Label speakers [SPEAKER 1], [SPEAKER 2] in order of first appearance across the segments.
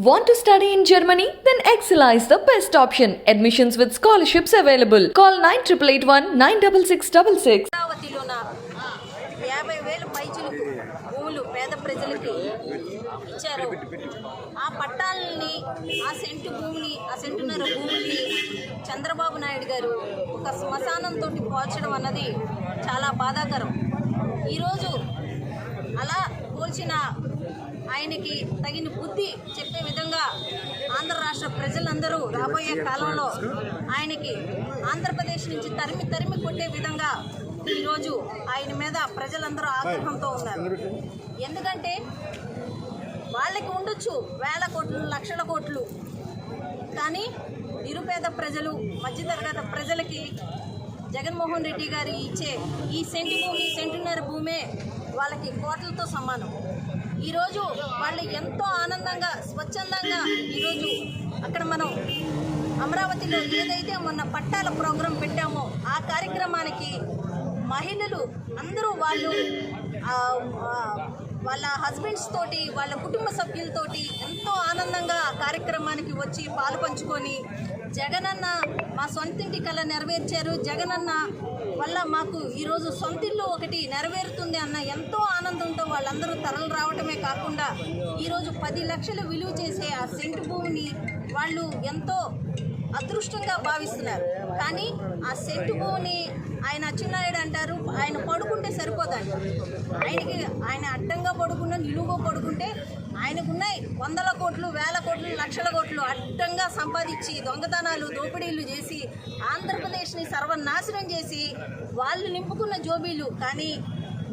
[SPEAKER 1] Want to study in Germany? Then Excella is the best option. Admissions with scholarships available. Call 9881 96666.
[SPEAKER 2] అమరావతిలోన 50,000 పైచిలకు భూములు పేద ప్రజలకి ఇచ్చారు. ఆ పట్టాలని, ఆ సెంటున్నర భూముల్ని చంద్రబాబు నాయుడు గారు ఒక శ్మశానంతో పోల్చడం అన్నది చాలా బాధాకరం. ఈరోజు అలా పోల్చిన ఆయనకి తగిన బుద్ధి చెప్పే విధంగా ఆంధ్ర రాష్ట్ర ప్రజలందరూ రాబోయే కాలంలో ఆయనకి ఆంధ్రప్రదేశ్ నుంచి తరిమి కొట్టే విధంగా ఈరోజు ఆయన మీద ప్రజలందరూ ఆగ్రహంతో ఉన్నారు. ఎందుకంటే వాళ్ళకి ఉండొచ్చు వేల కోట్లు, లక్షల కోట్లు, కానీ నిరుపేద ప్రజలు, మధ్యతరగతి ప్రజలకి జగన్మోహన్ రెడ్డి గారు ఇచ్చే ఈ సెంటున్నర భూమే వాళ్ళకి కోట్లతో సమానం. ఈరోజు వాళ్ళు ఎంతో ఆనందంగా, స్వచ్ఛందంగా ఈరోజు అక్కడ మనం అమరావతిలో ఏదైతే మొన్న పట్టాల ప్రోగ్రాం పెట్టామో ఆ కార్యక్రమానికి మహిళలు అందరూ వాళ్ళ హస్బెండ్స్ తోటి, వాళ్ళ కుటుంబ సభ్యులతోటి ఎంతో ఆనందంగా ఆ కార్యక్రమానికి వచ్చి పాలు పంచుకొని, జగనన్న మా సొంతింటి కళ నెరవేర్చారు, జగనన్న వల్ల మాకు ఈరోజు సొంతిల్లు ఒకటి నెరవేరుతుంది అన్న ఎంతో ఆనందంతో వాళ్ళందరూ తరలి రావటమే కాకుండా ఈరోజు 10 లక్షలు విలువ చేసే ఆ సెంటు భూమిని వాళ్ళు ఎంతో అదృష్టంగా భావిస్తున్నారు. కానీ ఆ సెంటు భూమిని ఆయన అచ్చెన్నాయుడు అంటారు, ఆయన పడుకుంటే సరిపోదండి. ఆయన అడ్డంగా పడుకున్నా, నిలువుగా పడుకుంటే ఆయనకున్నాయి వందల కోట్లు, వేల కోట్లు, లక్షల కోట్లు అడ్డంగా సంపాదించి దొంగతనాలు, దోపిడీలు చేసి ఆంధ్రప్రదేశ్ని సర్వనాశనం చేసి వాళ్ళు నింపుకున్న జోబీలు. కానీ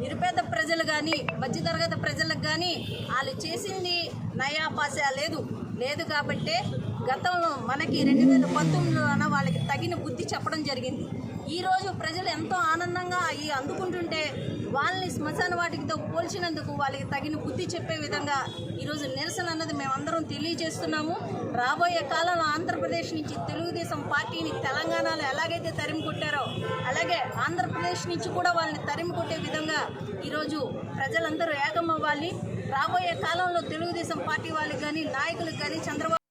[SPEAKER 2] నిరుపేద ప్రజలు కానీ, మధ్యతరగతి ప్రజలకు కానీ వాళ్ళు చేసింది నయా పాసా లేదు కాబట్టే గతంలో మనకి 2019లోన వాళ్ళకి తగిన బుద్ధి చెప్పడం జరిగింది. ఈరోజు ప్రజలు ఎంతో ఆనందంగా అందుకుంటుంటే వాళ్ళని శ్మశాన వాటికితో పోల్చినందుకు వాళ్ళకి తగిన బుద్ధి చెప్పే విధంగా ఈరోజు నిరసన అన్నది మేమందరం తెలియజేస్తున్నాము. రాబోయే కాలంలో ఆంధ్రప్రదేశ్ నుంచి తెలుగుదేశం పార్టీని తెలంగాణలో ఎలాగైతే తరిమి కొట్టారో అలాగే ఆంధ్రప్రదేశ్ నుంచి కూడా వాళ్ళని తరిమి కొట్టే విధంగా ఈరోజు ప్రజలందరూ ఏకమవ్వాలి. రాబోయే కాలంలో తెలుగుదేశం పార్టీ వాళ్ళకి కానీ, నాయకులకు కానీ, చంద్రబాబు